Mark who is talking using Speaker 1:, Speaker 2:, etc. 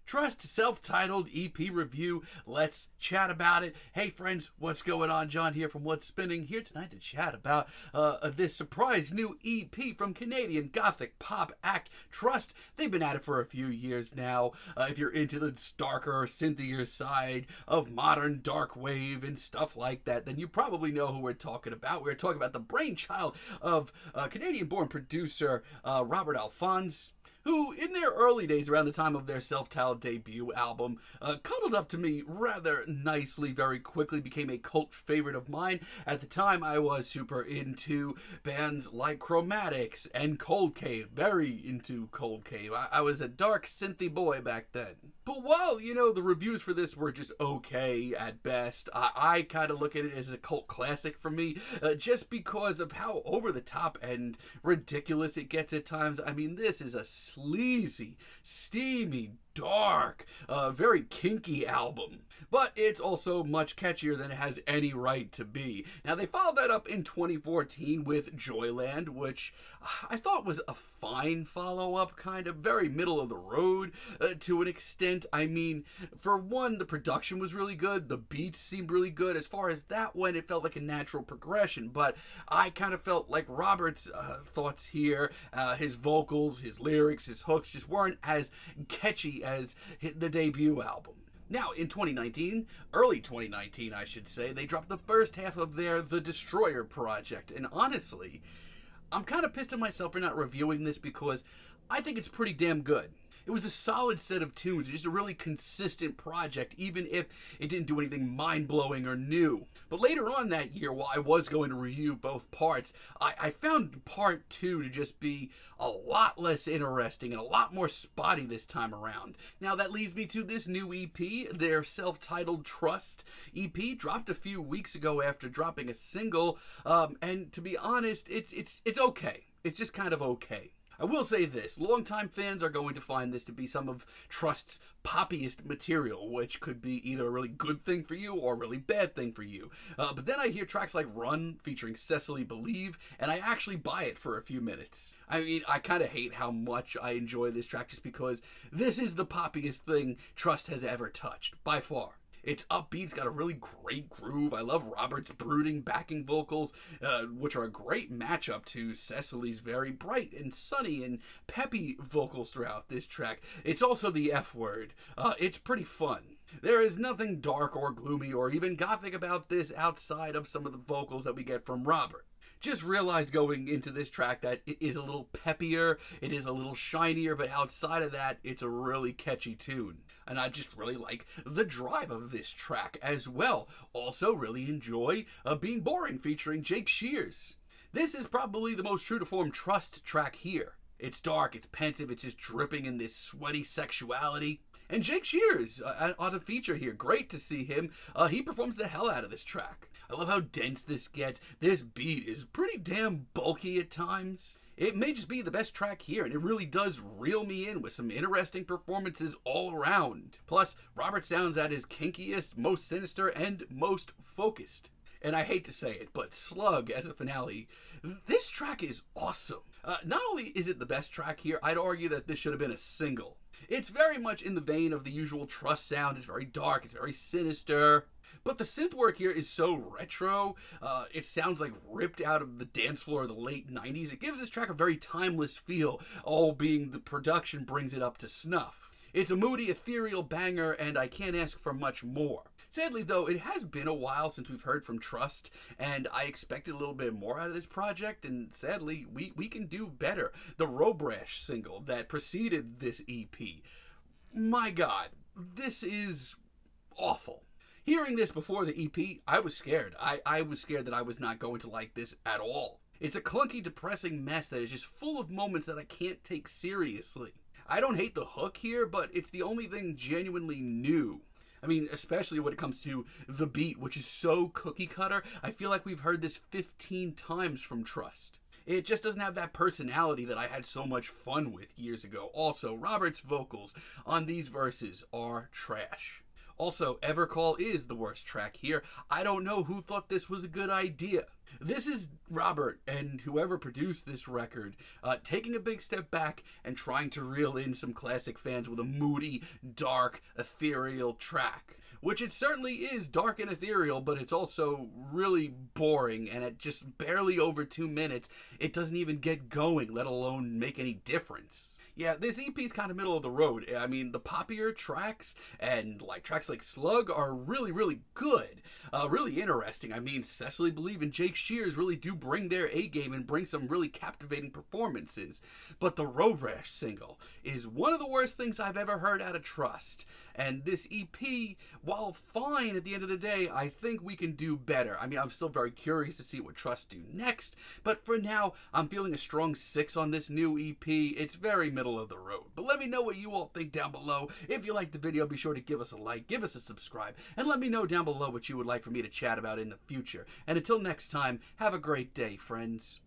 Speaker 1: Trust self-titled EP review. Let's chat about it. Hey friends, what's going on? John here from What's Spinning, here tonight to chat about this surprise new EP from Canadian Gothic pop act Trust. They've been at it for a few years now. If you're into the darker, synthier side of modern DarkWave and stuff like that, then you probably know who we're talking about. We're talking about the brainchild of Canadian-born producer Robert Alphonse, who, in their early days, around the time of their self-titled debut album, cuddled up to me rather nicely very quickly, became a cult favorite of mine. At the time, I was super into bands like Chromatics and Cold Cave, very into Cold Cave. I was a dark, synthy boy back then. But while, the reviews for this were just okay at best, I kind of look at it as a cult classic for me, just because of how over the top and ridiculous it gets at times. I mean, this is a sleazy, steamy, dark, very kinky album. But it's also much catchier than it has any right to be. Now, they followed that up in 2014 with Joyland, which I thought was a fine follow-up, kind of very middle of the road to an extent. I mean, for one, the production was really good. The beats seemed really good. As far as that went, it felt like a natural progression. But I kind of felt like Robert's thoughts here, his vocals, his lyrics, his hooks just weren't as catchy as the debut album. Now, in 2019, early 2019, I should say, they dropped the first half of their The Destroyer project. And honestly, I'm kind of pissed at myself for not reviewing this because I think it's pretty damn good. It was a solid set of tunes, just a really consistent project, even if it didn't do anything mind-blowing or new. But later on that year, while I was going to review both parts, I found part 2 to just be a lot less interesting and a lot more spotty this time around. Now that leads me to this new EP, their self-titled Trust EP, dropped a few weeks ago after dropping a single, and to be honest, it's okay. It's just kind of okay. I will say this, longtime fans are going to find this to be some of Trust's poppiest material, which could be either a really good thing for you or a really bad thing for you. But then I hear tracks like Run, featuring Cecily Believe, and I actually buy it for a few minutes. I mean, I kind of hate how much I enjoy this track just because this is the poppiest thing Trust has ever touched, by far. It's upbeat, it's got a really great groove. I love Robert's brooding backing vocals, which are a great matchup to Cecily's very bright and sunny and peppy vocals throughout this track. It's also the F word. It's pretty fun. There is nothing dark or gloomy or even gothic about this outside of some of the vocals that we get from Robert. Just realized going into this track that it is a little peppier, it is a little shinier, but outside of that, it's a really catchy tune. And I just really like the drive of this track as well. Also really enjoy Being Boring featuring Jake Shears. This is probably the most true to form Trust track here. It's dark, it's pensive, it's just dripping in this sweaty sexuality. And Jake Shears on a feature here. Great to see him. He performs the hell out of this track. I love how dense this gets. This beat is pretty damn bulky at times. It may just be the best track here, and it really does reel me in with some interesting performances all around. Plus, Robert sounds at his kinkiest, most sinister, and most focused. And I hate to say it, but Slug as a finale, this track is awesome. Not only is it the best track here, I'd argue that this should have been a single. It's very much in the vein of the usual Trust sound. It's very dark, it's very sinister. But the synth work here is so retro. It sounds like ripped out of the dance floor of the late 90s. It gives this track a very timeless feel, all being the production brings it up to snuff. It's a moody, ethereal banger, and I can't ask for much more. Sadly, though, it has been a while since we've heard from Trust, and I expected a little bit more out of this project, and sadly, we can do better. The Robrash single that preceded this EP, my God, this is awful. Hearing this before the EP, I was scared. I was scared that I was not going to like this at all. It's a clunky, depressing mess that is just full of moments that I can't take seriously. I don't hate the hook here, but it's the only thing genuinely new. I mean, especially when it comes to the beat, which is so cookie cutter. I feel like we've heard this 15 times from Trust. It just doesn't have that personality that I had so much fun with years ago. Also, Robert's vocals on these verses are trash. Also, Evercall is the worst track here. I don't know who thought this was a good idea. This is Robert and whoever produced this record taking a big step back and trying to reel in some classic fans with a moody, dark, ethereal track. Which it certainly is dark and ethereal, but it's also really boring, and at just barely over 2 minutes, it doesn't even get going, let alone make any difference. Yeah, this EP's kind of middle of the road. I mean, the poppier tracks and like tracks like Slug are really good. Really interesting. I mean, Cecily Believe and Jake Shears really do bring their A game and bring some really captivating performances. But the Road Rash single is one of the worst things I've ever heard out of Trust. And this EP, while fine at the end of the day, I think we can do better. I mean, I'm still very curious to see what Trust do next, but for now, I'm feeling a strong 6 on this new EP. It's very middle of the road. But let me know what you all think down below. If you liked the video, be sure to give us a like, give us a subscribe, and let me know down below what you would like for me to chat about in the future. And until next time, have a great day, friends.